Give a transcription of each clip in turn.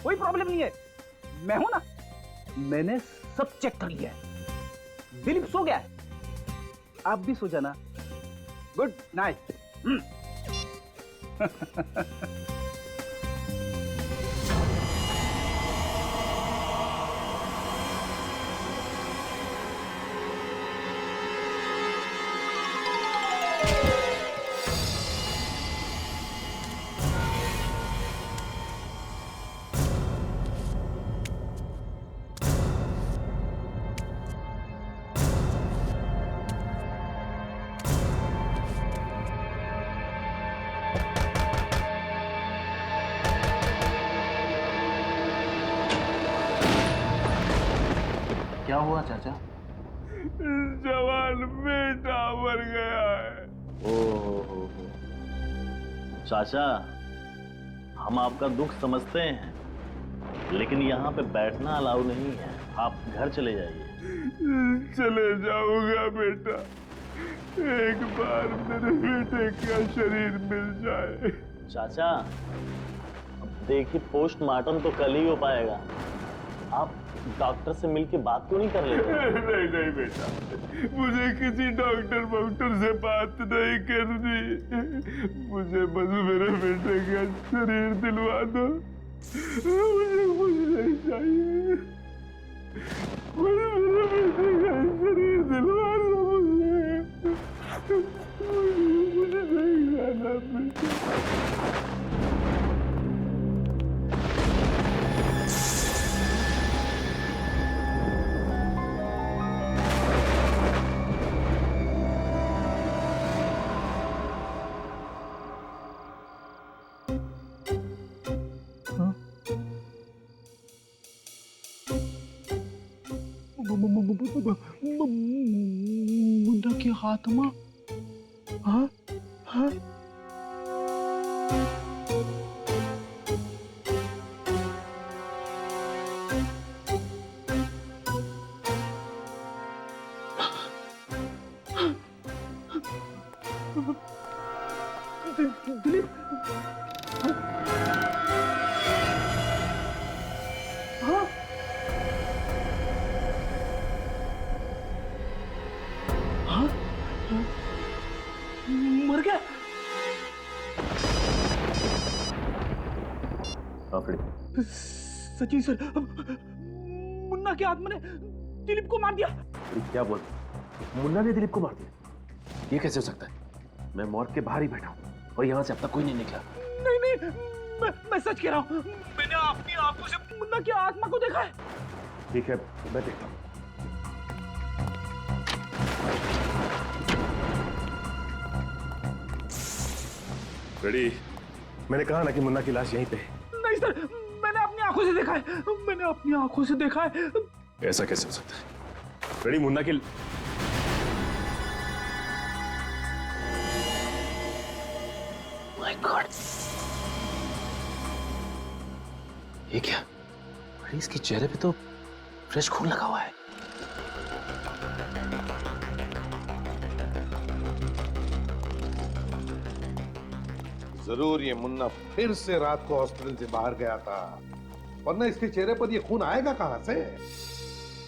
कोई प्रॉब्लम नहीं है। मैं हूं ना, मैंने सब चेक कर लिया है। दिलीप सो गया है, आप भी सो जाना। Good night. क्या हुआ चाचा? जवान बेटा मर गया है। ओहो, चाचा हम आपका दुख समझते हैं, लेकिन यहाँ पे बैठना अलाउ नहीं है। आप घर चले जाइए। चले जाऊंगा बेटा, एक बार मेरे बेटे का शरीर मिल जाए। चाचा अब देखिए, पोस्टमार्टम तो कल ही हो पाएगा। आप डॉक्टर से मिलके बात क्यों नहीं कर लेते? नहीं नहीं बेटा, मुझे किसी डॉक्टर से बात नहीं करनी। मुझे बस मेरे बेटे का शरीर दिलवा दो। मुझे कुछ नहीं चाहिए, मुझे मेरे बेटे का शरीर दिलवा दो। मुझे नहीं जाना बेटा। मुन्ना की आत्मा? हाँ हाँ, दिलीप, हाँ हाँ, मर गया? सचिन सर, मुन्ना की आत्मा ने दिलीप को मार दिया। क्या बोल, मुन्ना ने दिलीप को मार दिया? ये कैसे हो सकता है? मैं मॉर्ग के बाहर ही बैठा हूँ और यहाँ से अब तक कोई नहीं निकला। नहीं नहीं, मैं सच कह रहा हूँ। मैंने अपनी आंखों से मुन्ना की आत्मा को देखा है। ठीक है, मैं देखता हूँ। रेडी? मैंने कहा ना कि मुन्ना की लाश यहीं पे है। नहीं सर, मैंने अपनी आंखों से देखा है। मैंने अपनी आंखों से देखा है। ऐसा कैसे हो सकता है? रेडी, मुन्ना की माय गॉड, ये क्या? अरे इसके चेहरे पे तो फ्रेश खून लगा हुआ है। जरूर ये मुन्ना फिर से रात को हॉस्पिटल से बाहर गया था, वरना इसके चेहरे पर ये खून आएगा कहां से?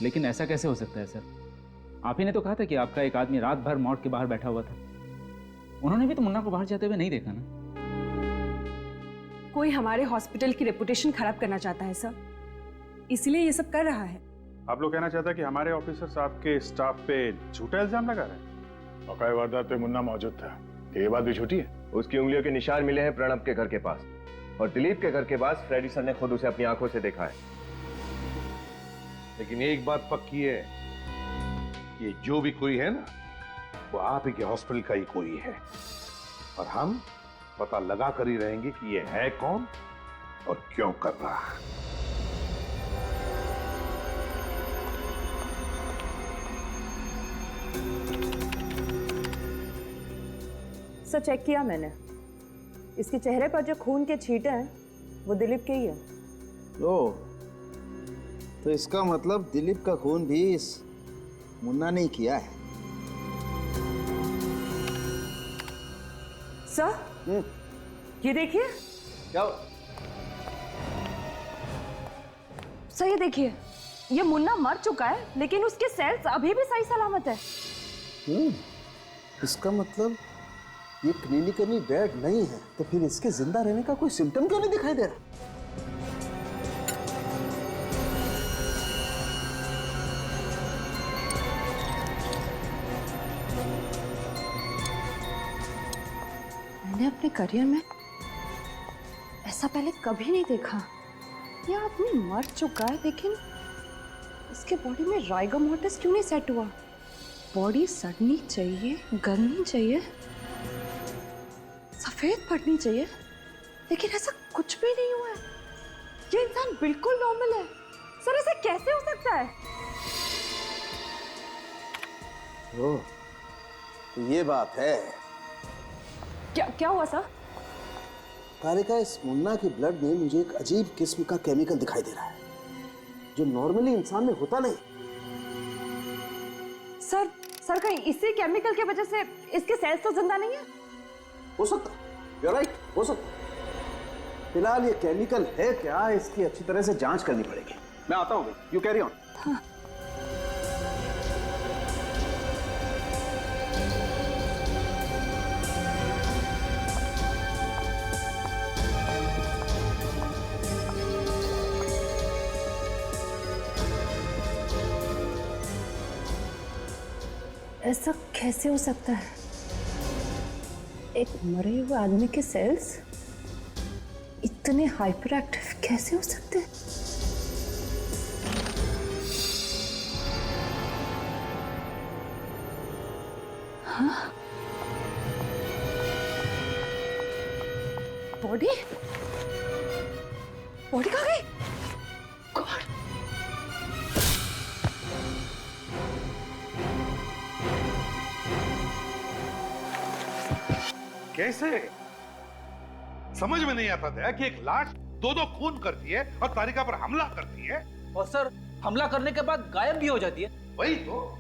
लेकिन ऐसा कैसे हो सकता है सर? आप ही ने तो कहा था कि आपका एक आदमी रात भर मॉर्ग के बाहर बैठा हुआ था। उन्होंने भी तो मुन्ना को बाहर जाते हुए नहीं देखा ना। कोई हमारे हॉस्पिटल की रेपुटेशन खराब करना चाहता है सर, इसलिए ये सब कर रहा है। आप लोग कहना चाहता है कि हमारे ऑफिसर्स आपके स्टाफ पे झूठा इल्जाम लगा रहे हैं? मौका वारदात पे मुन्ना मौजूद था, ये बात भी झूठी है। उसकी उंगलियों के निशान मिले हैं प्रणब के घर के पास, और दिलीप के घर के पास फ्रेडी सर ने खुद उसे अपनी आंखों से देखा है। लेकिन एक बात पक्की है, ये जो भी कोई है ना, वो आप ही के हॉस्पिटल का ही कोई है, और हम पता लगा कर ही रहेंगे कि ये है कौन और क्यों कर रहा है। सर चेक किया मैंने, इसके चेहरे पर जो खून के छींटे हैं वो दिलीप के ही है। ओ, तो इसका मतलब दिलीप का खून भी इस मुन्ना ने किया है। सर ये देखिए। क्या? सर ये देखिए, ये मुन्ना मर चुका है लेकिन उसके सेल्स अभी भी सही सलामत है। इसका मतलब ये क्लिनिकली डेड नहीं है, तो फिर इसके जिंदा रहने का कोई सिम्टम क्यों नहीं दिखाई दे रहा? मैंने अपने करियर में ऐसा पहले कभी नहीं देखा। ये आदमी मर चुका है लेकिन इसके बॉडी में राइगो मोर्टिस क्यों नहीं सेट हुआ? बॉडी सड़नी चाहिए, गलनी चाहिए, सफेद पड़नी चाहिए, लेकिन ऐसा कुछ भी नहीं हुआ है। ये इंसान बिल्कुल नॉर्मल है। सर ऐसा कैसे हो सकता है? ओह, तो ये बात है। क्या हुआ सर? तारिका, इस मुन्ना की ब्लड में मुझे एक अजीब किस्म का केमिकल दिखाई दे रहा है जो नॉर्मली इंसान में होता नहीं। सर कहीं इसी केमिकल की वजह से इसके सेल्स तो जिंदा नहीं है? हो सकता है, you're right, हो सकता है। फिलहाल ये केमिकल है क्या, इसकी अच्छी तरह से जांच करनी पड़ेगी। मैं आता हूँ, यू कैरी ऑन। हाँ। ऐसा कैसे हो सकता है? एक मरे हुए आदमी के सेल्स इतने हाइपर एक्टिव कैसे हो सकते हैं? हाँ? बॉडी कहाँ गई? गॉड! कैसे? समझ में नहीं आता था कि एक लाश दो खून करती है और तारिका पर हमला करती है, और सर हमला करने के बाद गायब भी हो जाती है। वही तो।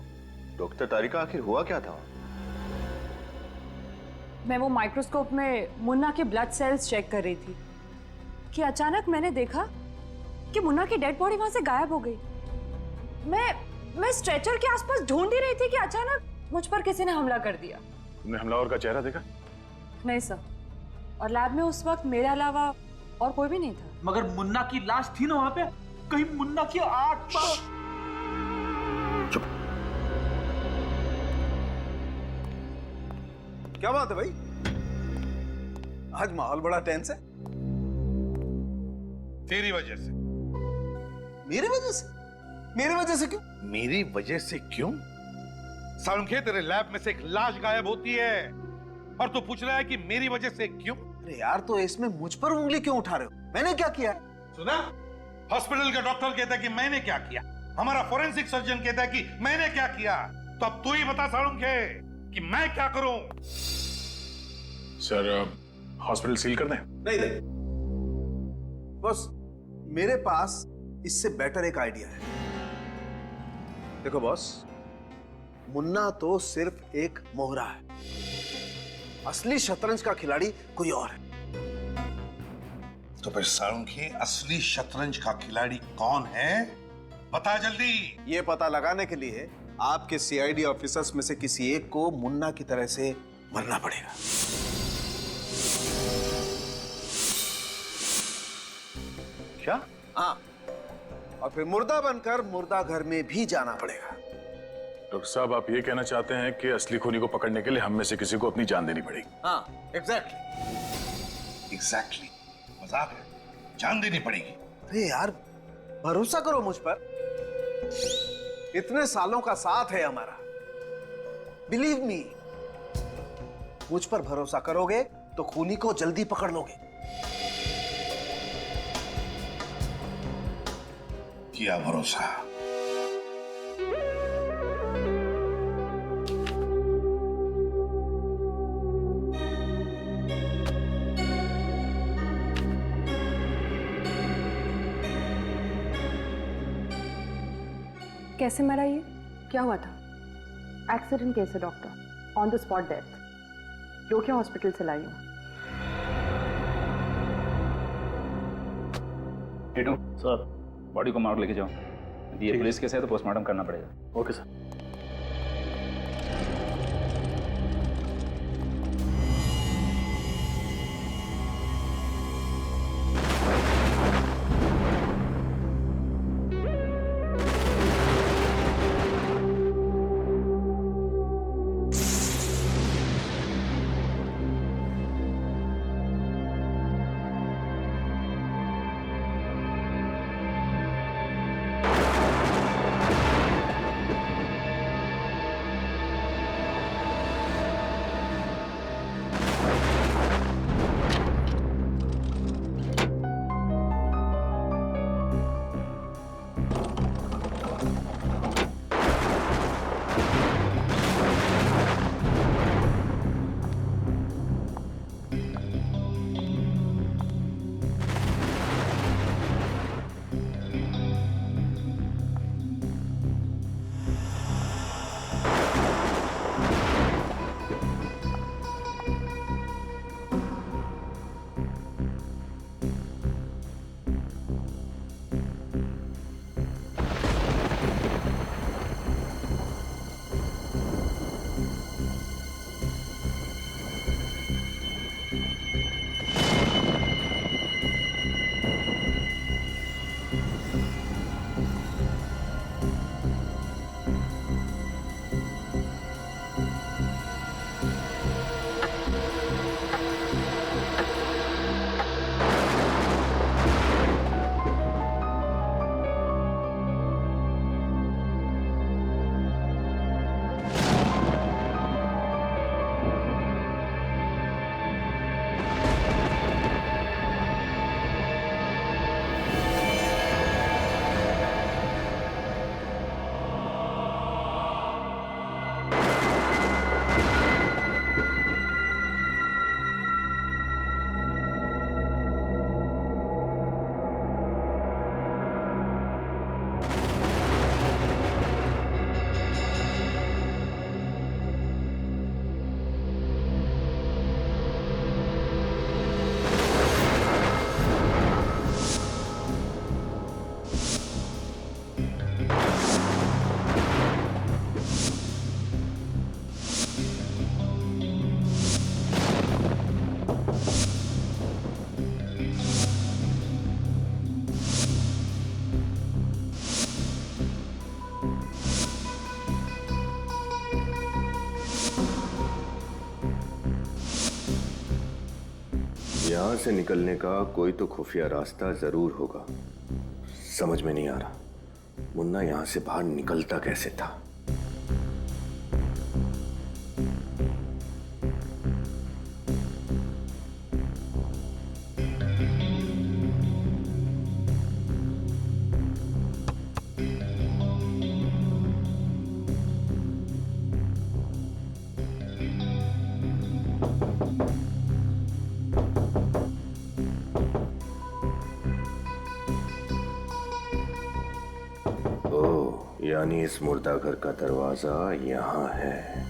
डॉक्टर तारिका, आखिर हुआ क्या था? मैं वो माइक्रोस्कोप में मुन्ना के ब्लड सेल्स चेक कर रही थी कि अचानक मैंने देखा कि मुन्ना की डेड बॉडी वहां से गायब हो गई। मैं स्ट्रेचर के आसपास ढूंढ ही रही थी कि अचानक मुझ पर किसी ने हमला कर दिया। तुमने हमलावर का चेहरा देखा? नहीं सर, और लैब में उस वक्त मेरे अलावा और कोई भी नहीं था। मगर मुन्ना की लाश थी ना वहां पे, कहीं मुन्ना की आत्मा। क्या बात है भाई, आज माहौल बड़ा टेंस है। तेरी वजह से। मेरी वजह से? मेरी वजह से क्यों? मेरी वजह से क्यों? सालुंखे, तेरे लैब में से एक लाश गायब होती है और तू पूछ रहा है कि मेरी वजह से क्यों? अरे यार, तो इसमें मुझ पर उंगली क्यों उठा रहे हो? मैंने क्या किया? सुना? हॉस्पिटल का डॉक्टर कहता है कि मैंने क्या किया, हमारा फोरेंसिक सर्जन कहता है कि मैंने क्या किया, तो अब तू ही बता सालुंखे कि मैं क्या करूं? सर, हॉस्पिटल सील कर दें? नहीं नहीं बॉस, मेरे पास इससे बेटर एक आइडिया है। देखो बॉस, मुन्ना तो सिर्फ एक मोहरा है, असली शतरंज का खिलाड़ी कोई और है। तो फिर सालुंखे, असली शतरंज का खिलाड़ी कौन है? बता जल्दी। ये पता लगाने के लिए आपके सीआईडी ऑफिसर्स में से किसी एक को मुन्ना की तरह से मरना पड़ेगा। क्या? हाँ, और फिर मुर्दा बनकर मुर्दा घर में भी जाना पड़ेगा। डॉक्टर साहब, आप ये कहना चाहते हैं कि असली खूनी को पकड़ने के लिए हम में से किसी को अपनी जान देनी पड़ेगी? हाँ, एग्जैक्टली। मजाक है, जान देनी पड़ेगी। अरे यार, भरोसा करो मुझ पर, इतने सालों का साथ है हमारा। बिलीव मी, मुझ पर भरोसा करोगे तो खूनी को जल्दी पकड़ लोगे। किया भरोसा। कैसे मरा ये? क्या हुआ था? एक्सीडेंट केस है doctor, on the spot death. रोकिया हॉस्पिटल से लाई हूँ। सर, बॉडी को मार्ग लेके जाओ। यदि ये पुलिस केस है तो पोस्टमार्टम करना पड़ेगा। Okay sir. यहाँ से निकलने का कोई तो खुफिया रास्ता जरूर होगा। समझ में नहीं आ रहा मुन्ना यहाँ से बाहर निकलता कैसे था। यानी इस मुर्दा घर का दरवाजा यहाँ है।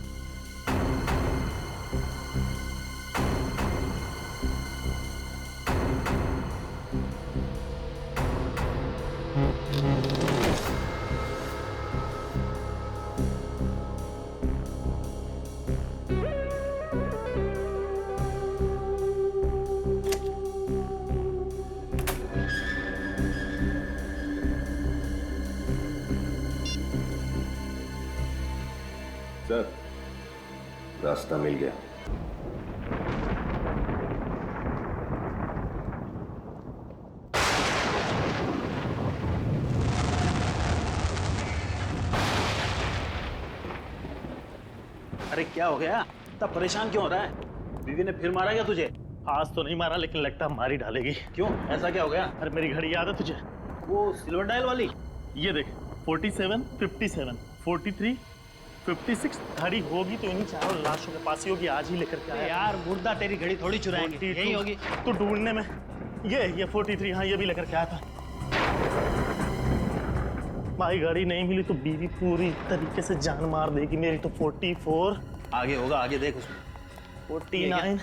सर, रास्ता मिल गया। अरे क्या हो गया? इतना परेशान क्यों हो रहा है? बीवी ने फिर मारा क्या तुझे? आज तो नहीं मारा लेकिन लगता है मारी डालेगी। क्यों? ऐसा क्या हो गया? अरे मेरी घड़ी याद है तुझे? वो सिल्वर डायल वाली? ये देख 47, 57, 43, 56 घड़ी होगी तो इन्हीं चारों लाशों के पास ही होगी। आज ही लेकर के आया यार मुर्दा तेरी घड़ी थोड़ी चुराएंगे, यही होगी। तो ढूंढने में ये 43, हाँ ये भी लेकर के आया था। भाई गाड़ी नहीं मिली तो बीवी पूरी तरीके से जान मार देगी मेरी। तो 44 आगे होगा, आगे देख उसमें 49।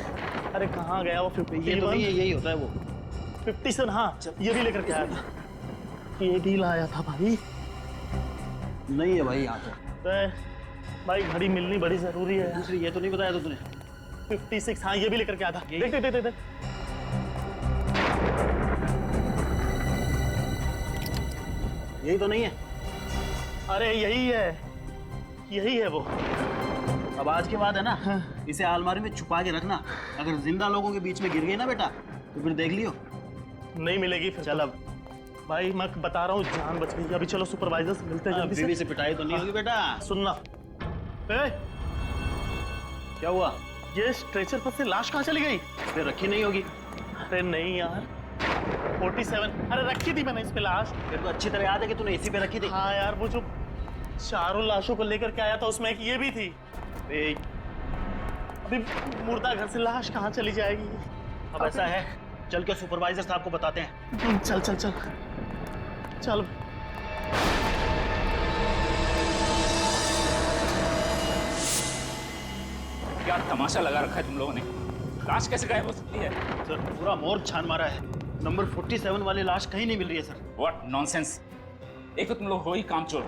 अरे कहाँ गया वो 51? ये तो नहीं है, यही होता है वो 57। हाँ ये भी लेकर के आया था। ये डील आया था भाई। नहीं है भाई यहाँ पे। भाई घड़ी मिलनी बड़ी जरूरी है। दूसरी ये तो नहीं बताया था तूने? 56, हाँ ये भी लेकर के आया था। देख देख देख देख। यही तो नहीं है? अरे यही है, यही है वो। अब आज के बाद है ना, इसे अलमारी में छुपा के रखना। अगर जिंदा लोगों के बीच में गिर गई ना बेटा, तो फिर देख लियो। नहीं मिलेगी फिर। चल अब भाई मैं बता रहा हूँ, जान बच गई। अभी चलो सुपरवाइजर से मिलते हैं जल्दी बीवी से पिटाई तो नहीं होगी बेटा? सुनना, क्या हुआ? ये स्ट्रेचर पर से लाश कहाँ चली गई? फिर रखी नहीं होगी। अरे नहीं यार, 47। अरे रखी थी मैंने इस पे लाश। तेरे को अच्छी तरह याद है कि तूने इसी पे रखी थी? हाँ यार, वो जो चारों लाशों को लेकर के आया था उसमें एक ये भी थी। अभी मुर्दा घर से लाश कहाँ चली जाएगी? अब ऐसा है, चल के सुपरवाइजर साहब को बताते हैं। चल चल चल चल। क्या तमाशा लगा रखा है तुम लोगों ने? लाश कैसे गायब हो सकती है? सर पूरा मोर्ग छान मारा है, नंबर 47 वाली लाश कहीं नहीं मिल रही है सर। What nonsense! एक तो तुम लोग हो ही कामचोर,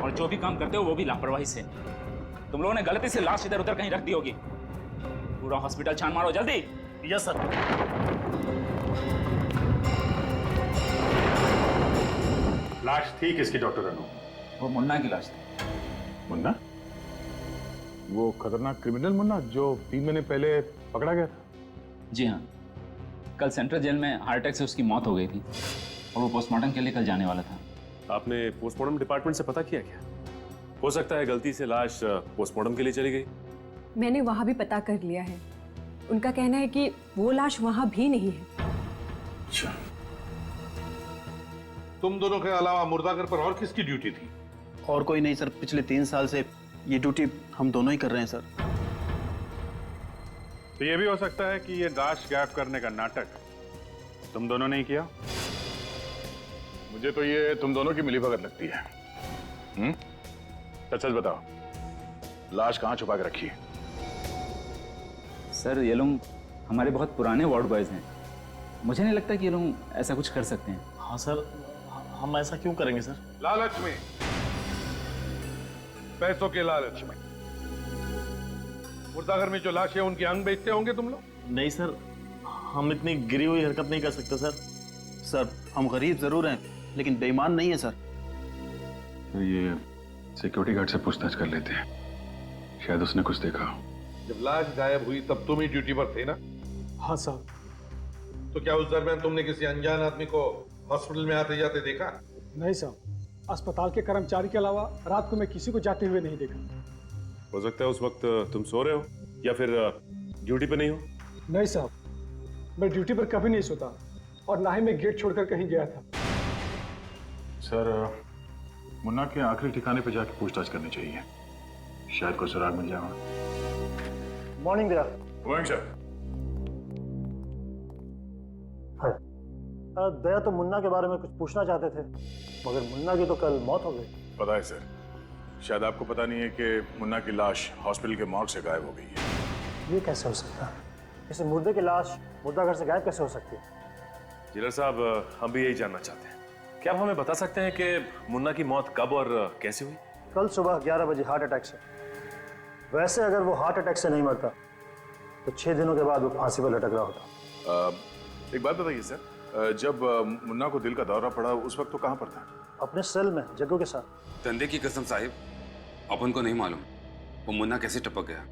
और जो भी काम करते हो वो भी लापरवाही से। तुम लोगों ने गलती से लाश इधर उधर कहीं रख दी होगी। पूरा हॉस्पिटल छान मारो जल्दी। Yes sir. लाश थी किसकी डॉक्टर अनु? वो मुन्ना की लाश थी। मुन्ना? वो खतरनाक क्रिमिनल मुन्ना जो 3 महीने पहले पकड़ा गया था? जी हाँ, कल सेंट्रल जेल में हार्ट अटैक से उसकी मौत हो गई थी और वो पोस्टमार्टम के लिए कल जाने वाला था। आपने पोस्टमार्टम डिपार्टमेंट से पता किया क्या? हो सकता है गलती से लाश पोस्टमार्टम के लिए चली गई। मैंने वहां भी पता कर लिया है। उनका कहना है कि वो लाश वहां भी नहीं है। अच्छा, तुम दोनों के अलावा मुर्दाघर पर और किसकी ड्यूटी थी? और कोई नहीं सर, पिछले 3 साल से ये ड्यूटी हम दोनों ही कर रहे हैं सर। तो ये भी हो सकता है कि ये लाश गायब करने का नाटक तुम दोनों ने ही किया? मुझे तो ये तुम दोनों की मिलीभगत लगती है। सच सच बताओ, लाश कहाँ छुपा के रखी है? सर ये लोग हमारे बहुत पुराने वार्ड बॉयज हैं। मुझे नहीं लगता कि ये लोग ऐसा कुछ कर सकते हैं। हाँ सर, हम ऐसा क्यों करेंगे सर? लालच में, पैसों के लालच में मुर्दाघर में जो लाशें उनके अंग बेचते होंगे तुम लोग? नहीं सर, हम इतनी गिरी हुई हरकत नहीं कर सकते सर। सर हम गरीब जरूर हैं, लेकिन बेईमान नहीं है सर। तो ये सिक्योरिटी गार्ड से पूछताछ कर लेते हैं, शायद उसने कुछ देखा। जब लाश गायब हुई तब तुम ही ड्यूटी पर थे ना? हाँ साहब। तो क्या उस दरमियान तुमने किसी अनजान आदमी को हॉस्पिटल में आते जाते देखा? नहीं साहब, अस्पताल के कर्मचारी के अलावा रात को मैं किसी को जाते हुए नहीं देखा। हो सकता है उस वक्त तुम सो रहे हो या फिर ड्यूटी पे नहीं हो। नहीं साहब, मैं ड्यूटी पर कभी नहीं सोता और ना ही मैं गेट छोड़कर कहीं गया था। सर, मुन्ना के आखिरी ठिकाने पे जाके पूछताछ करनी चाहिए, शायद कोई सुराग मिल जाएगा। Morning Daya. Morning sir. Daya तो मुन्ना के बारे में कुछ पूछना चाहते थे, मगर मुन्ना की तो कल मौत हो गई। पता है सर, शायद आपको पता नहीं है कि मुन्ना की लाश हॉस्पिटल के मॉर्ग से गायब हो गई है। ये कैसे हो सकता है? इसे मुर्दे की लाश मुर्दाघर से गायब कैसे हो सकती है? जिलर साहब, हम भी यही जानना चाहते हैं। क्या आप हमें बता सकते हैं कि मुन्ना की मौत कब और कैसे हुई? कल सुबह 11 बजे हार्ट अटैक से। वैसे अगर वो हार्ट अटैक से नहीं मरता तो 6 दिनों के बाद वो फांसी पर लटक रहा होता। एक बात बताइए सर, जब मुन्ना को दिल का दौरा पड़ा उस वक्त तो कहाँ पर था? अपने सेल में जग्गू के साथ। धंधे की कसम साहिब, अपन को नहीं मालूम वो मुन्ना कैसे टपक गया।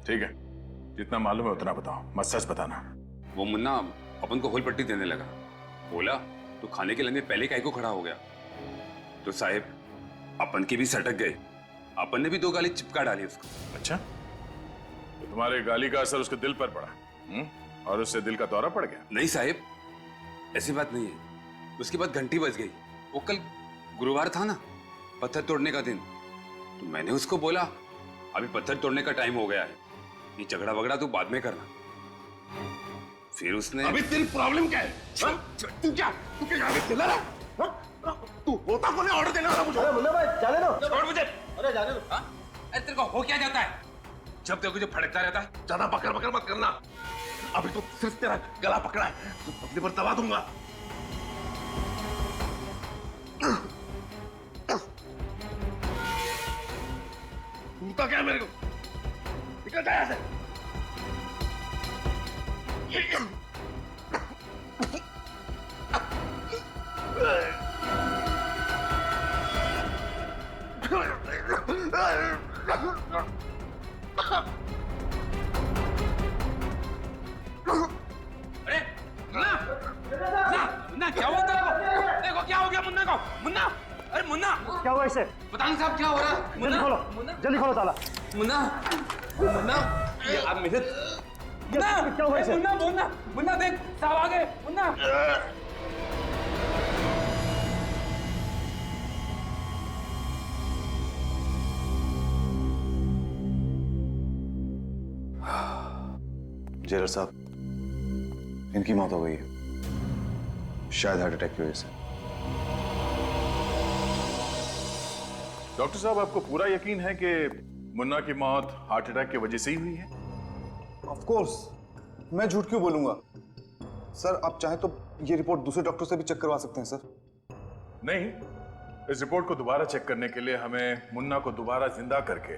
ठीक है, जितना मालूम है उतना बताओ, मत सच बताना। वो मुन्ना अपन को होल पट्टी देने लगा। बोला तो खाने के लंगे पहले काहे को खड़ा हो गया। तो साहिब अपन की भी सटक गए, अपन ने भी 2 गाली चिपका डाली उसको। अच्छा, तो तुम्हारे गाली का असर उसके दिल पर पड़ा और उससे दिल का दौरा पड़ गया? नहीं साहिब, ऐसी बात नहीं है। उसके बाद घंटी बज गई। वो कल गुरुवार था ना, पत्थर तोड़ने का दिन। तो मैंने उसको बोला अभी पत्थर तोड़ने का टाइम हो गया है, ये झगड़ा वगड़ा तू बाद में करना। फिर उसने अभी तेरी प्रॉब्लम क्या है? तू क्या चिल्ला रहा? तू होता कौन है ऑर्डर देने वाला मुझे? अरे मुन्ना भाई जाने दो। छोड़ मुझे। अरे जाने दो। अरे तेरे को हो क्या जाता है? जब देखो जो फड़कता रहता है। ज्यादा पकड़ पकड़ मत करना, अभी तो सिर्फ तेरा गला पकड़ा है, तो बदले पर दबा दूंगा। दूंगा क्या मेरे को? निकल जा यहाँ से। अरे मुन्ना, मुन्ना क्या हुआ तेरे को? देखो क्या हो गया मुन्ना को? मुन्ना, अरे मुन्ना क्या हुआ इसे? पता नहीं साहब क्या हो रहा है। जल्दी खोलो, जल्दी खोलो ताला। मुन्ना, मुन्ना, यार मेरे मुन्ना, क्या हुआ इसे? मुन्ना, मुन्ना, मुन्ना देख साहब आ गए। मुन्ना जेलर साहब, इनकी मौत हो गई है, शायद हार्ट अटैक की वजह से। डॉक्टर साहब, आपको पूरा यकीन है कि मुन्ना की मौत हार्ट अटैक की वजह से ही हुई है? ऑफ कोर्स, मैं झूठ क्यों बोलूंगा सर? आप चाहें तो ये रिपोर्ट दूसरे डॉक्टर से भी चेक करवा सकते हैं सर। नहीं, इस रिपोर्ट को दोबारा चेक करने के लिए हमें मुन्ना को दोबारा जिंदा करके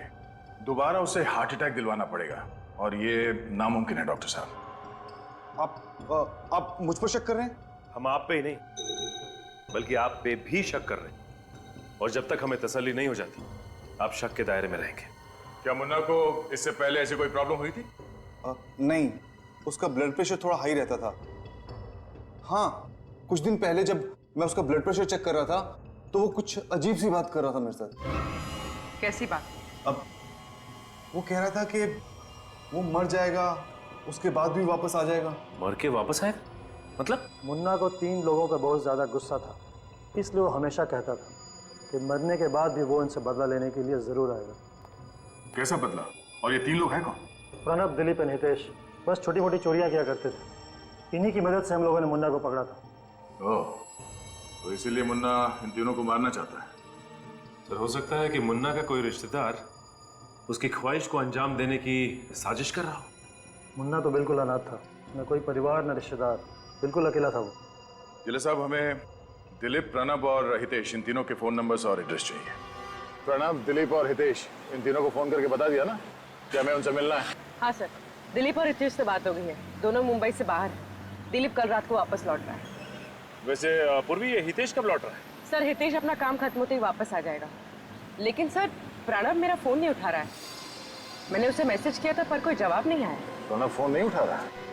दोबारा उसे हार्ट अटैक दिलवाना पड़ेगा, और ये नामुमकिन है डॉक्टर साहब। आप मुझ पर शक कर रहे हैं? हम आप पे ही नहीं, बल्कि आप पे भी शक कर रहे हैं, और जब तक हमें तसल्ली नहीं हो जाती आप शक के दायरे में रहेंगे। क्या मुन्ना को इससे पहले ऐसी कोई प्रॉब्लम हुई थी? नहीं, उसका ब्लड प्रेशर थोड़ा हाई रहता था। हाँ, कुछ दिन पहले जब मैं उसका ब्लड प्रेशर चेक कर रहा था तो वो कुछ अजीब सी बात कर रहा था मेरे साथ। कैसी बात? अब वो कह रहा था कि वो मर जाएगा, उसके बाद भी वापस आ जाएगा। मर के वापस आएगा? मतलब? मुन्ना को 3 लोगों का बहुत ज्यादा गुस्सा था, इसलिए वो हमेशा कहता था कि मरने के बाद भी वो इनसे बदला लेने के लिए जरूर आएगा। कैसा बदला? और ये 3 लोग हैं कौन? प्रणब, दिलीप और हितेश बस छोटी मोटी चोरियां किया करते थे। इन्हीं की मदद से हम लोगों ने मुन्ना को पकड़ा था। ओह, तो इसीलिए मुन्ना इन तीनों को मारना चाहता है। सर, हो सकता है कि मुन्ना का कोई रिश्तेदार उसकी ख्वाहिश को अंजाम देने की साजिश कर रहा हो। मुन्ना तो बिल्कुल अनाथ था, न कोई परिवार न रिश्तेदार, बिल्कुल अकेला था वो। जिले साहब, हमें दिलीप, प्रणब और हितेश, इन तीनों के फोन नंबर्स और एड्रेस चाहिए। प्रणब, दिलीप और हितेश, इन तीनों को फोन करके बता दिया ना कि हमें उनसे मिलना है? हाँ सर, दिलीप और हितेश से बात हो गई है, दोनों मुंबई से बाहर हैं। दिलीप कल रात को वापस लौट रहा है। वैसे पूर्वी, ये हितेश कब लौट रहा है? सर, हितेश अपना काम खत्म होते ही वापस आ जाएगा, लेकिन सर प्रणब मेरा फोन नहीं उठा रहा है। मैंने उसे मैसेज किया था पर कोई जवाब नहीं आया। प्रणब फोन नहीं उठा रहा है?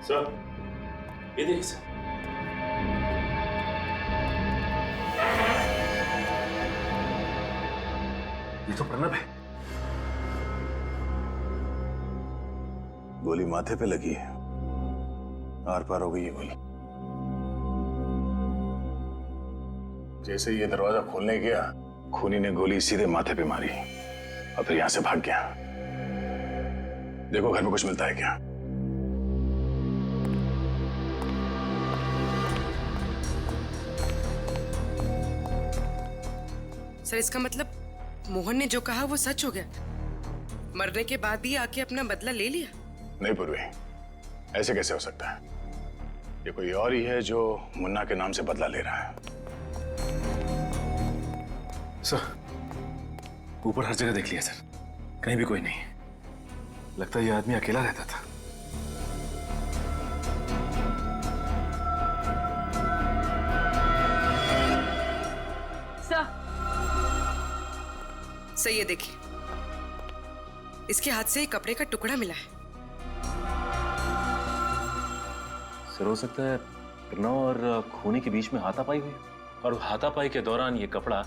सर, ये देखिए सर। ये तो प्रणब है। गोली माथे पे लगी है, आर पार हो गई है गोली। जैसे ये दरवाजा खोलने गया, खूनी ने गोली सीधे माथे पे मारी और फिर यहां से भाग गया। देखो घर में कुछ मिलता है क्या? सर, इसका मतलब मोहन ने जो कहा वो सच हो गया? मरने के बाद भी आके अपना बदला ले लिया? नहीं पूर्वी, ऐसे कैसे हो सकता है? ये कोई और ही है जो मुन्ना के नाम से बदला ले रहा है। सर, ऊपर हर जगह देख लिया सर, कहीं भी कोई नहीं। लगता है ये आदमी अकेला रहता था। सही है, देखिए इसके हाथ से एक कपड़े का टुकड़ा मिला है। सर, हो सकता है प्रणव और खूनी के बीच में हाथापाई हुई, और हाथापाई के दौरान ये कपड़ा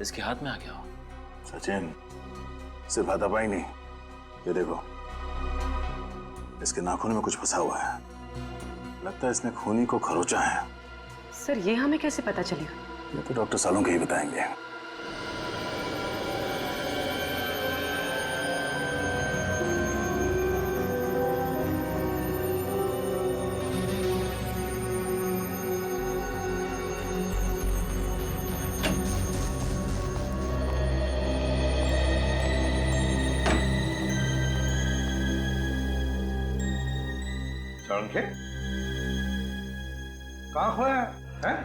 इसके हाथ में आ गया हो। सचिन, सिर्फ हाथापाई नहीं, ये देखो इसके नाखून में कुछ फंसा हुआ है। लगता है इसने खूनी को खरोचा है। सर, ये हमें कैसे पता चलेगा? ये तो डॉक्टर सालों के ही बताएंगे। साळुंखे, कहाँ खोया है?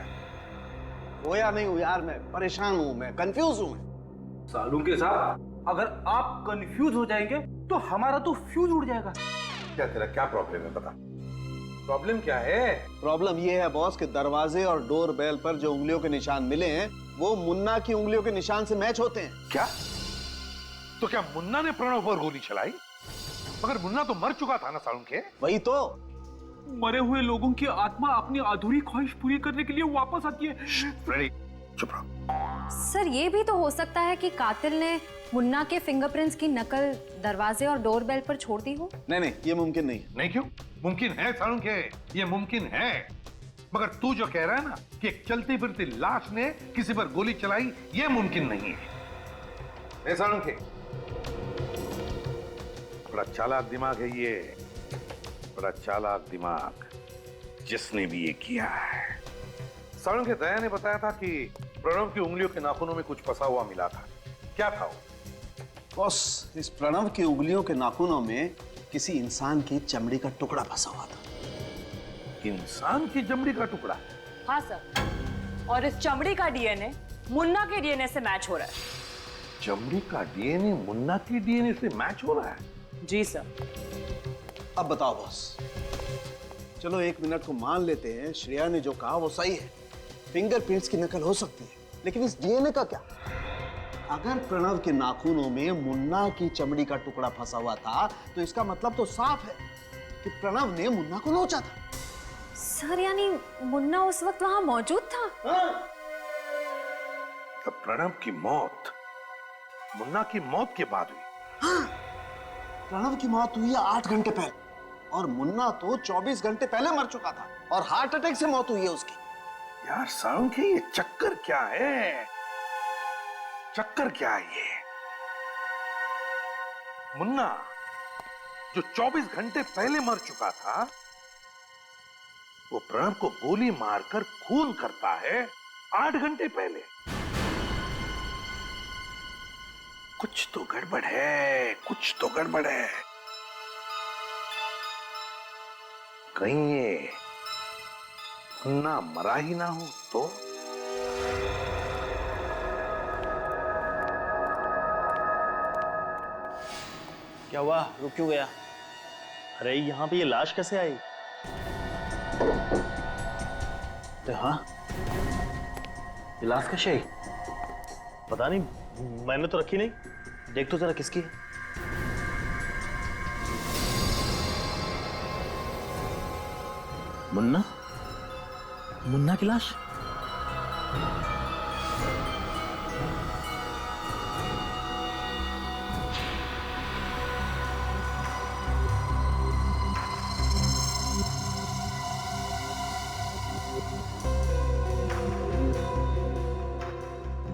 खोया नहीं हूं यार, मैं परेशान हूं, मैं कंफ्यूज हूं। सालुंके साहब, अगर आप कंफ्यूज हो जाएंगे तो हमारा तो फ्यूज उड़ जाएगा। क्या तेरा क्या प्रॉब्लम है, बता। प्रॉब्लम क्या है? प्रॉब्लम ये है बॉस कि दरवाजे और डोर बेल पर जो उंगलियों के निशान मिले हैं वो मुन्ना की उंगलियों के निशान से मैच होते हैं। क्या? तो क्या मुन्ना ने प्रणव पर गोली चलाई? मगर मुन्ना तो मर चुका था ना साळुंखे। वही तो। मरे हुए लोगों की आत्मा अपनी अधूरी ख्वाहिश पूरी करने के लिए वापस आती है। फ्रेडी, चुप रहो। सर, ये भी तो हो सकता है कि कातिल ने मुन्ना के फिंगरप्रिंट्स की नकल दरवाजे और डोरबेल पर छोड़ दी हो। नहीं, ये मुमकिन नहीं। नहीं क्यों? मुमकिन है साळुंखे, ये मुमकिन है। मगर तू जो कह रहा है ना कि एक चलती फिरती लाश ने किसी पर गोली चलाई, ये मुमकिन नहीं है। साळुंखे, बड़ा चालाक दिमाग है ये, बड़ा चालाक दिमाग, जिसने भी ये किया है। साळुंखे, दया ने बताया था कि प्रणव की उंगलियों के नाखूनों में कुछ फंसा हुआ मिला था। क्या था वो? बॉस, इस प्रणव की उंगलियों के नाखूनों में किसी इंसान की चमड़ी का टुकड़ा फंसा हुआ था। इंसान की चमड़ी का टुकड़ा? हाँ सर, और इस चमड़ी का डीएनए मुन्ना के डीएनए से मैच हो रहा है। चमड़ी का डीएनए मुन्ना की डीएनए से मैच हो रहा है? जी सर। अब बताओ बॉस, चलो 1 मिनट को मान लेते हैं श्रेया ने जो कहा वो सही है, फिंगरप्रिंट्स की नकल हो सकती है, लेकिन इस डीएनए का क्या? अगर प्रणव के नाखूनों में मुन्ना की चमड़ी का टुकड़ा फंसा हुआ था तो इसका मतलब तो साफ है कि प्रणव ने मुन्ना को नोचा था। सर, यानी मुन्ना उस वक्त वहां मौजूद था? तो प्रणव की मौत मुन्ना की मौत के बाद हुई? हाँ, प्रणव की मौत हुई है 8 घंटे पहले और मुन्ना तो 24 घंटे पहले मर चुका था और हार्ट अटैक से मौत हुई है उसकी। यार साळुंखे, ये चक्कर क्या है? चक्कर क्या है ये? मुन्ना जो 24 घंटे पहले मर चुका था, वो प्रणव को गोली मारकर खून करता है 8 घंटे पहले। कुछ तो गड़बड़ है, कुछ तो गड़बड़ है। कहीं ये मुन्ना मरा ही ना हो तो? क्या हुआ, रुक क्यों गया? अरे यहाँ पे ये लाश कैसे आई? अरे हाँ, ये लाश कैसे आई? पता नहीं, मैंने तो रखी नहीं। देख तो जरा किसकी है। मुन्ना? मुन्ना की लाश?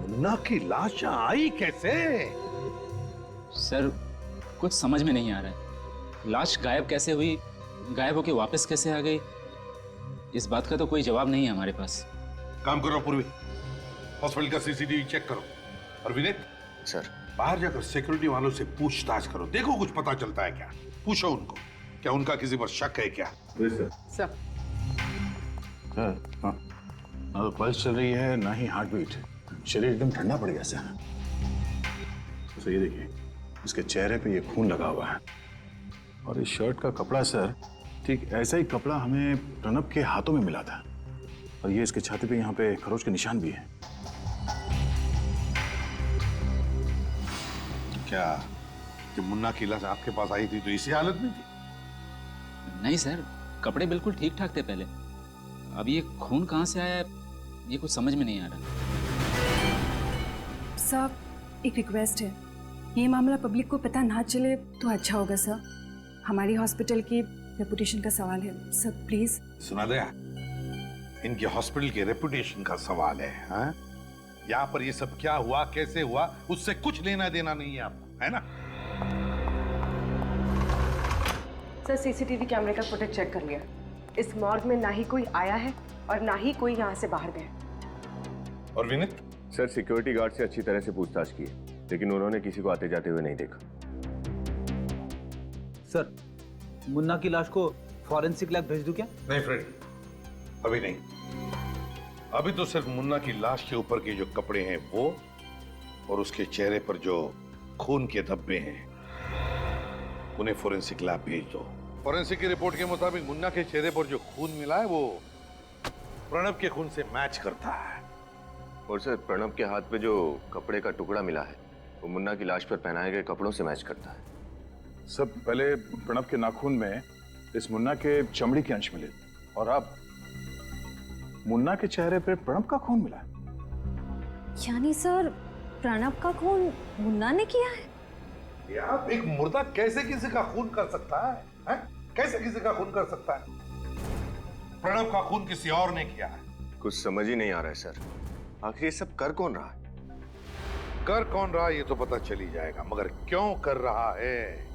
मुन्ना की लाश आई कैसे? सर, कुछ समझ में नहीं आ रहा है। लाश गायब कैसे हुई, गायब होके वापस कैसे आ गई, इस बात का तो कोई जवाब नहीं है हमारे पास। काम करो पूर्वी, हॉस्पिटल का सीसीटीवी चेक करो। और विनीत सर, बाहर जाकर सिक्योरिटी वालों से पूछताछ करो, देखो कुछ पता चलता है क्या। पूछो उनको, क्या उनका किसी पर शक है क्या? सर। हाँ, ना तो पल्स चल रही है ना ही हार्ट बीट, शरीर एकदम ठंडा पड़ गया सर। तो ये देखिए, इसके चेहरे पे ये खून लगा हुआ है और इस शर्ट का कपड़ा सर, ठीक ऐसा ही कपड़ा हमें प्रणव के हाथों में मिला था और ये इसके छाती पे यहाँ पे खरोच के निशान भी है। क्या कि मुन्ना की लाश आपके पास आई थी तो इसी हालत में थी? नहीं सर, कपड़े बिल्कुल ठीक ठाक थे पहले। अब ये खून कहाँ से आया, ये कुछ समझ में नहीं आ रहा। सर, एक रिक्वेस्ट है, ये मामला पब्लिक को पता ना चले तो अच्छा होगा सर। हमारी हॉस्पिटल की रेपुटेशन का सवाल है सर, प्लीज। सुना दया, इनके हॉस्पिटल के रेपुटेशन का सवाल है। हाँ? यहाँ पर ये सब क्या हुआ, कैसे हुआ, उससे कुछ लेना देना नहीं है आपको, है ना? सर, सीसीटीवी कैमरे का फुटेज चेक कर लिया। इस मॉर्ग में ना ही कोई आया है और ना ही कोई यहाँ से बाहर गया। और विनीत? सर, सिक्योरिटी गार्ड से अच्छी तरह से पूछताछ की, लेकिन उन्होंने किसी को आते जाते हुए नहीं देखा। सर, मुन्ना की लाश को फॉरेंसिक लैब भेज दूं क्या? नहीं फ्रेडी, अभी नहीं। अभी तो सिर्फ मुन्ना की लाश के ऊपर के जो कपड़े हैं वो, और उसके चेहरे पर जो खून के धब्बे हैं, उन्हें फॉरेंसिक लैब भेज दो। फॉरेंसिक की रिपोर्ट के मुताबिक मुन्ना के चेहरे पर जो खून मिला है वो प्रणव के खून से मैच करता है। और सर, प्रणव के हाथ पे जो कपड़े का टुकड़ा मिला है वो मुन्ना की लाश पर पहनाए गए कपड़ों से मैच करता है। सब पहले प्रणव के नाखून में इस मुन्ना के चमड़ी के अंश मिले, और अब मुन्ना के चेहरे पे प्रणव का खून मिला है। यानी सर प्रणव का खून मुन्ना ने किया है? यार, एक मुर्दा कैसे किसी का खून कर सकता है, हैं? कैसे किसी का खून कर सकता है? प्रणव का खून किसी और ने किया है। कुछ समझ ही नहीं आ रहा है सर, आखिर ये सब कर कौन रहा है? कर कौन रहा है ये तो पता चल ही जाएगा, मगर क्यों कर रहा है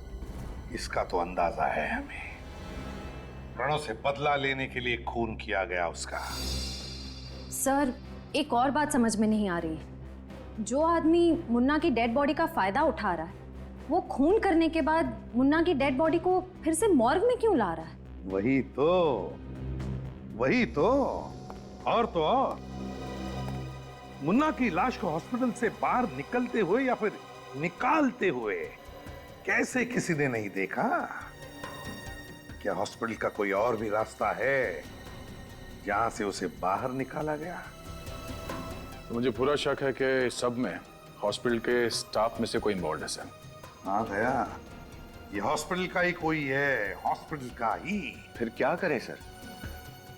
इसका तो अंदाजा है हमें। प्रणव से बदला लेने के लिए खून किया गया उसका। सर एक और बात समझ में नहीं आ रही है, जो आदमी मुन्ना की डेड बॉडी का फायदा उठा रहा है वो खून करने के बाद मुन्ना की डेड बॉडी को फिर से मॉर्ग में क्यों ला रहा है? वही तो और तो और, मुन्ना की लाश को हॉस्पिटल से बाहर निकलते हुए या फिर निकालते हुए कैसे किसी ने नहीं देखा? क्या हॉस्पिटल का कोई और भी रास्ता है जहां से उसे बाहर निकाला गया? तो मुझे पूरा शक है कि सब में हॉस्पिटल के स्टाफ में से कोई इन्वॉल्व है सर। हाँ गया, ये हॉस्पिटल का ही कोई है, हॉस्पिटल का ही। फिर क्या करें सर?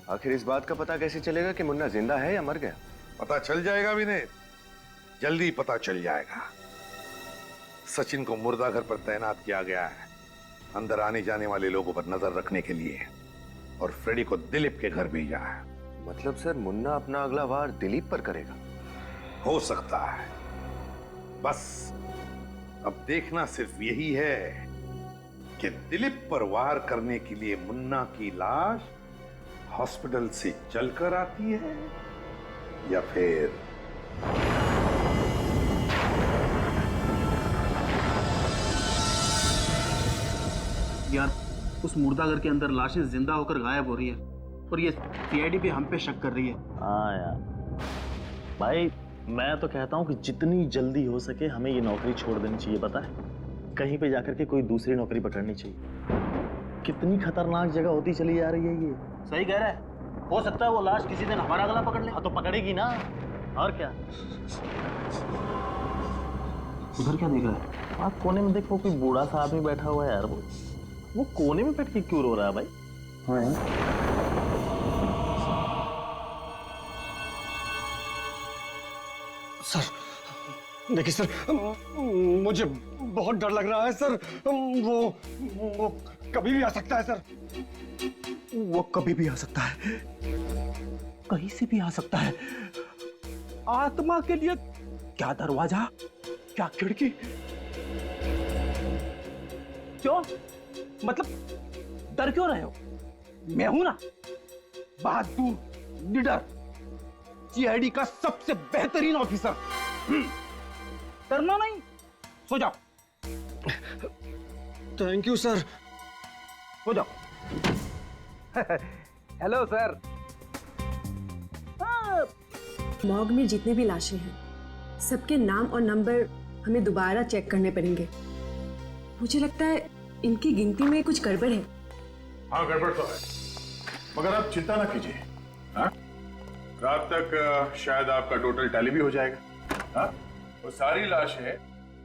आखिर इस बात का पता कैसे चलेगा कि मुन्ना जिंदा है या मर गया? पता चल जाएगा विनीत, जल्दी पता चल जाएगा। सचिन को मुर्दा घर पर तैनात किया गया है, अंदर आने जाने वाले लोगों पर नजर रखने के लिए, और फ्रेडी को दिलीप के घर भेजा है। मतलब सर मुन्ना अपना अगला वार दिलीप पर करेगा? हो सकता है, बस अब देखना सिर्फ यही है कि दिलीप पर वार करने के लिए मुन्ना की लाश हॉस्पिटल से चलकर आती है या फिर यार उस मुर्दा घर के अंदर लाशें जिंदा होकर गायब हो रही है और ये सीआईडी भी हम पे शक कर रही है। हाँ यार भाई, मैं तो कहता हूँ कि जितनी जल्दी हो सके हमें ये नौकरी छोड़ देनी चाहिए। पता है, कहीं पे जाकर के कोई दूसरी नौकरी पकड़नी चाहिए। कितनी खतरनाक जगह होती चली जा रही है ये। सही कह रहा है, हो सकता है वो लाश किसी दिन हमारा गला पकड़ ले। हाँ तो पकड़ेगी ना, और क्या। उधर क्या देख रहा है? हाँ कोने में देखो, कोई बूढ़ा सा आदमी बैठा हुआ है यार। वो कोने में बैठ के क्यों रो रहा है भाई? हाँ यार, सर देखिए सर, मुझे बहुत डर लग रहा है सर। वो कभी भी आ सकता है सर। वो कभी भी आ सकता है, कहीं से भी आ सकता है। आत्मा के लिए क्या दरवाजा, क्या खिड़की? क्यों, मतलब डर क्यों रहे हो? मैं हूं ना, बहादुर, निडर, सीआईडी का सबसे बेहतरीन ऑफिसर। डरना नहीं, सो जाओ। Thank you sir. सो जाओ। Hello sir. मॉर्ग में जितने भी लाशें हैं सबके नाम और नंबर हमें दोबारा चेक करने पड़ेंगे। मुझे लगता है इनकी गिनती में कुछ गड़बड़ है। हाँ गड़बड़ तो है, मगर आप चिंता ना कीजिए। हाँ, रात तक शायद आपका टोटल टैली भी हो जाएगा। हाँ, वो सारी लाशें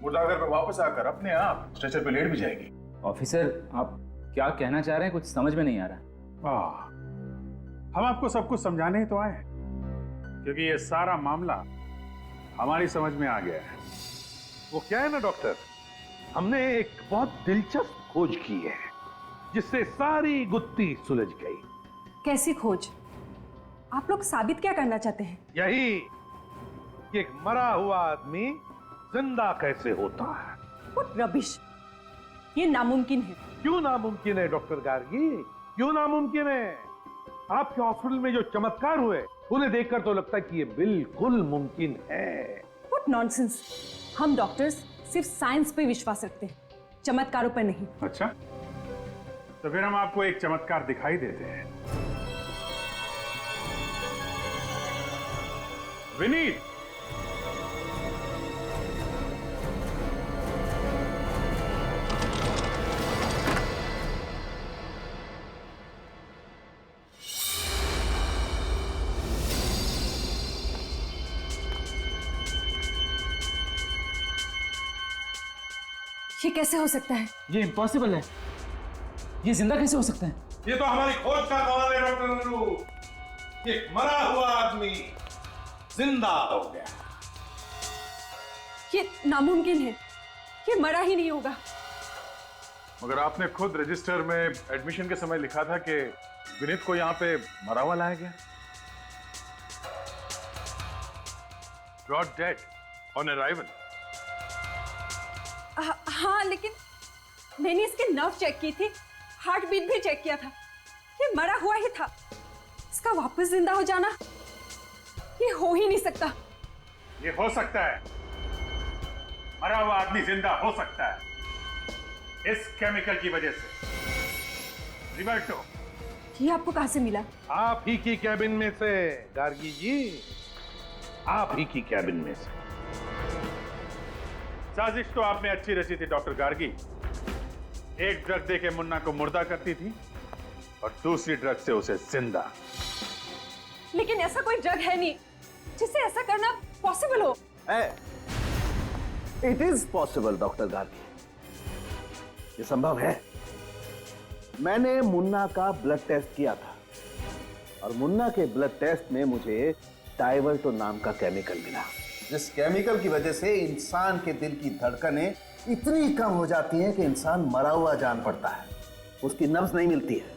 मुर्दाघर पे वापस आकर अपने आप स्ट्रेचर पे लेट भी जाएगी। ऑफिसर, आप क्या कहना चाह रहे हैं? कुछ समझ में नहीं आ रहा। हम आपको सब कुछ समझाने ही तो आए हैं, क्योंकि ये सारा मामला हमारी समझ में आ गया है। वो क्या है ना डॉक्टर, हमने एक बहुत दिलचस्प खोज की है जिससे सारी गुत्थी सुलझ गई। कैसी खोज? आप लोग साबित क्या करना चाहते हैं? यही कि एक मरा हुआ आदमी जिंदा कैसे होता है। What rubbish! ये नामुमकिन है। क्यों नामुमकिन है डॉक्टर गार्गी, क्यों नामुमकिन है? आपके हॉस्पिटल में जो चमत्कार हुए उन्हें देखकर तो लगता है कि ये बिल्कुल मुमकिन है। What nonsense! हम डॉक्टर्स सिर्फ साइंस पे विश्वास रखते हैं, चमत्कारों पर नहीं। अच्छा, तो फिर हम आपको एक चमत्कार दिखाई देते हैं। विनीत, ये कैसे हो सकता है? ये इम्पॉसिबल है। ये जिंदा कैसे हो सकता है? ये तो हमारी खोज का कमाल है डॉक्टर नंदू। ये मरा हुआ आदमी जिंदा हो गया। ये नामुमकिन है, ये मरा ही नहीं होगा। मगर आपने खुद रजिस्टर में एडमिशन के समय लिखा था कि विनीत को यहाँ पे मरा हुआ लाया गया। Brought dead on arrival। हाँ, लेकिन मैंने इसके नर्व चेक की थी, हार्ट बीट भी चेक किया था। ये मरा हुआ ही था। इसका वापस जिंदा हो जाना ये हो ही नहीं सकता। ये हो सकता है। मरा हुआ आदमी जिंदा हो सकता है इस केमिकल की वजह से। रिवर्टो, ये आपको कहां से मिला? आप ही की कैबिन में से गार्गी जी, आप ही की कैबिन में से। साजिश तो आपने अच्छी रची थी डॉक्टर गार्गी। एक ड्रग दे के मुन्ना को मुर्दा करती थी और दूसरी ड्रग से उसे जिंदा। लेकिन ऐसा कोई ड्रग है नहीं जिससे ऐसा करना पॉसिबल हो। It is possible doctor Gargi, ये संभव है। मैंने मुन्ना का ब्लड टेस्ट किया था और मुन्ना के ब्लड टेस्ट में मुझे डाइवर्टो नाम का केमिकल मिला, जिस केमिकल की वजह से इंसान के दिल की धड़कनें इतनी कम हो जाती हैं कि इंसान मरा हुआ जान पड़ता है, उसकी नब्ज नहीं मिलती है।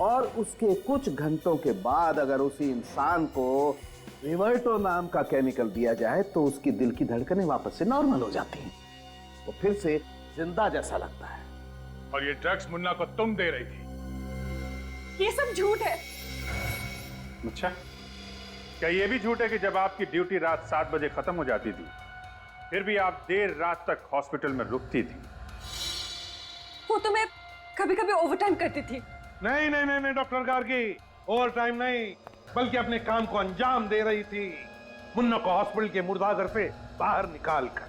और उसके कुछ घंटों के बाद अगर उसी इंसान को रिवर्टो नाम का केमिकल दिया जाए तो उसकी दिल की धड़कनें वापस से नॉर्मल हो जाती हैं, वो फिर से जिंदा जैसा लगता है। और ये ड्रग्स मुन्ना को तुम दे रही थी। ये सब झूठ है। अच्छा, क्या ये भी झूठ है कि जब आपकी ड्यूटी रात 7 बजे खत्म हो जाती थी फिर भी आप देर रात तक हॉस्पिटल में रुकती थी? वो तो मैं कभी कभी ओवरटाइम करती थी। नहीं नहीं नहीं नहीं डॉक्टर गार्गी, ओवर टाइम नहीं, बल्कि अपने काम को अंजाम दे रही थी, मुन्ना को हॉस्पिटल के मुर्दाघर से बाहर निकाल कर।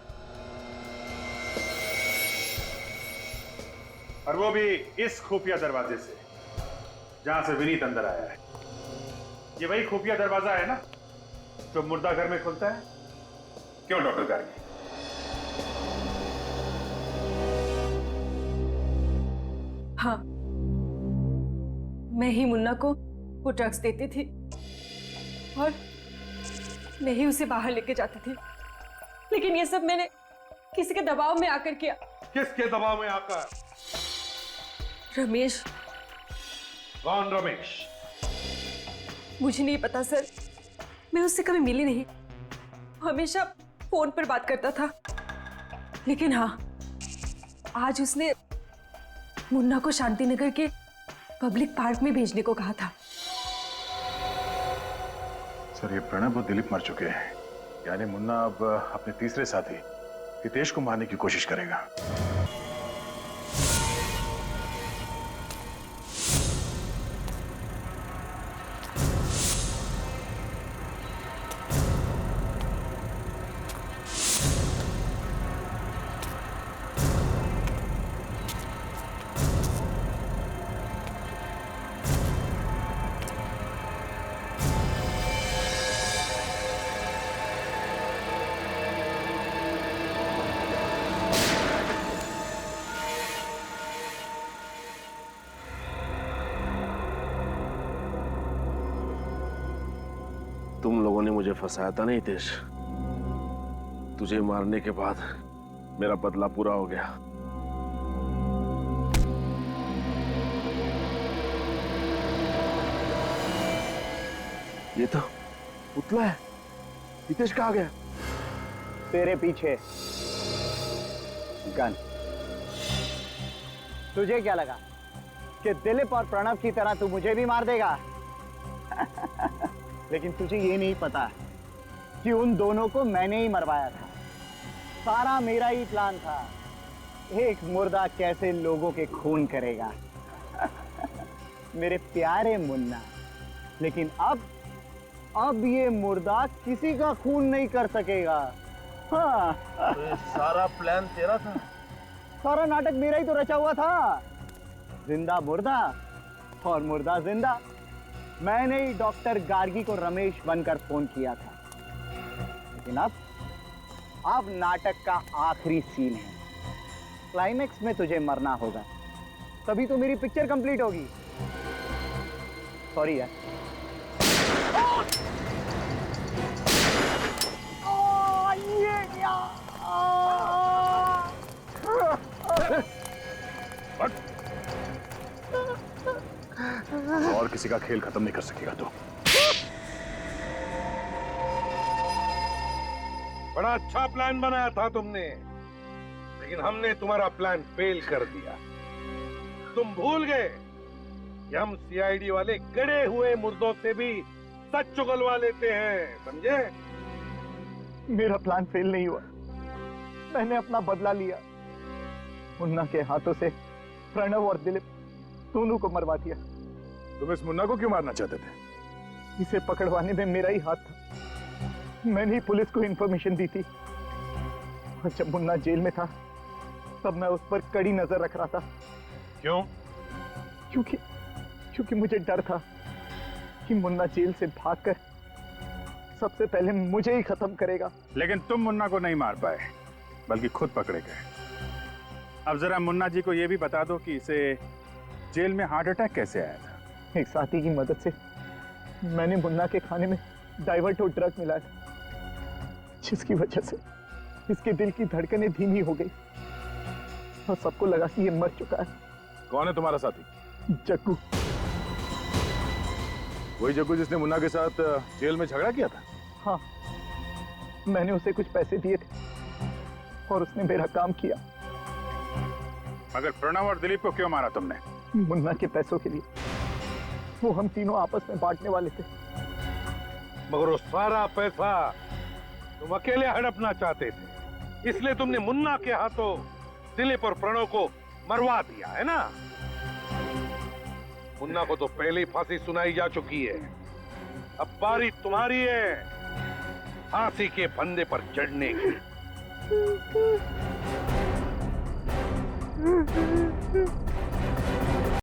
और वो भी इस खुफिया दरवाजे से जहां से विनीत अंदर आया है। ये वही खुफिया दरवाजा है ना जो मुर्दाघर में खुलता है? क्यों डॉक्टर गार्गी? हाँ, मैं ही मुन्ना को वो ड्रग्स देती थी और मैं ही उसे बाहर लेके जाती थी। लेकिन ये सब मैंने किसी के दबाव में आकर किया। किसके दबाव में आकर? रमेश। कौन रमेश? मुझे नहीं पता सर, मैं उससे कभी मिली नहीं, हमेशा फोन पर बात करता था। लेकिन हाँ, आज उसने मुन्ना को शांतिनगर के पब्लिक पार्क में भेजने को कहा था। सर, ये प्रणब और दिलीप मर चुके हैं, यानी मुन्ना अब अपने तीसरे साथी हितेश को मारने की कोशिश करेगा। तुम लोगों ने मुझे फंसाया था ना हितेश, तुझे मारने के बाद मेरा बदला पूरा हो गया। ये तो पुतला है। हितेश कहाँ गया? तेरे पीछे गन। तुझे क्या लगा कि दिलीप और प्रणव की तरह तू मुझे भी मार देगा? लेकिन तुझे ये नहीं पता कि उन दोनों को मैंने ही मरवाया था। सारा मेरा ही प्लान था। एक मुर्दा कैसे लोगों के खून करेगा मेरे प्यारे मुन्ना। लेकिन अब ये मुर्दा किसी का खून नहीं कर सकेगा। हाँ। तो सारा प्लान तेरा था? सारा नाटक मेरा ही तो रचा हुआ था। जिंदा मुर्दा और मुर्दा जिंदा। मैंने ही डॉक्टर गार्गी को रमेश बनकर फोन किया था। लेकिन अब नाटक का आखिरी सीन है। क्लाइमेक्स में तुझे मरना होगा, तभी तो मेरी पिक्चर कंप्लीट होगी। सॉरी यार। ये क्या? और किसी का खेल खत्म नहीं कर सकेगा तू। बड़ा अच्छा प्लान बनाया था तुमने, लेकिन हमने तुम्हारा प्लान फेल कर दिया। तुम भूल गए कि हम सीआईडी वाले गड़े हुए मुर्दों से भी सच चुगलवा लेते हैं, समझे? मेरा प्लान फेल नहीं हुआ। मैंने अपना बदला लिया। मुन्ना के हाथों से प्रणव और दिलीप दोनों को मरवा दिया। तुम इस मुन्ना को क्यों मारना चाहते थे? इसे पकड़वाने में मेरा ही हाथ था। मैंने ही पुलिस को इंफॉर्मेशन दी थी। और जब मुन्ना जेल में था तब मैं उस पर कड़ी नजर रख रहा था। क्यों? क्योंकि मुझे डर था कि मुन्ना जेल से भागकर सबसे पहले मुझे ही खत्म करेगा। लेकिन तुम मुन्ना को नहीं मार पाए, बल्कि खुद पकड़े गए। अब जरा मुन्ना जी को यह भी बता दो कि इसे जेल में हार्ट अटैक कैसे आया था? एक साथी की मदद से मैंने मुन्ना के खाने में डाइवर्ट और ड्रग मिलाया था, जिसकी वजह से इसके दिल की धड़कनें धीमी हो गई और सबको लगा कि ये मर चुका है। कौन है तुम्हारा साथी? जग्गू। वही जग्गू जिसने मुन्ना के साथ जेल में झगड़ा किया था? हाँ, मैंने उसे कुछ पैसे दिए थे और उसने मेरा काम किया। मगर प्रणव और दिलीप को क्यों मारा तुमने? मुन्ना के पैसों के लिए। वो हम तीनों आपस में बांटने वाले थे। मगर वो सारा पैसा तुम अकेले हड़पना चाहते थे, इसलिए तुमने मुन्ना के हाथों दिलीप और प्रणव को मरवा दिया, है ना? मुन्ना को तो पहले ही फांसी सुनाई जा चुकी है। अब बारी तुम्हारी है फांसी के फंदे पर चढ़ने की।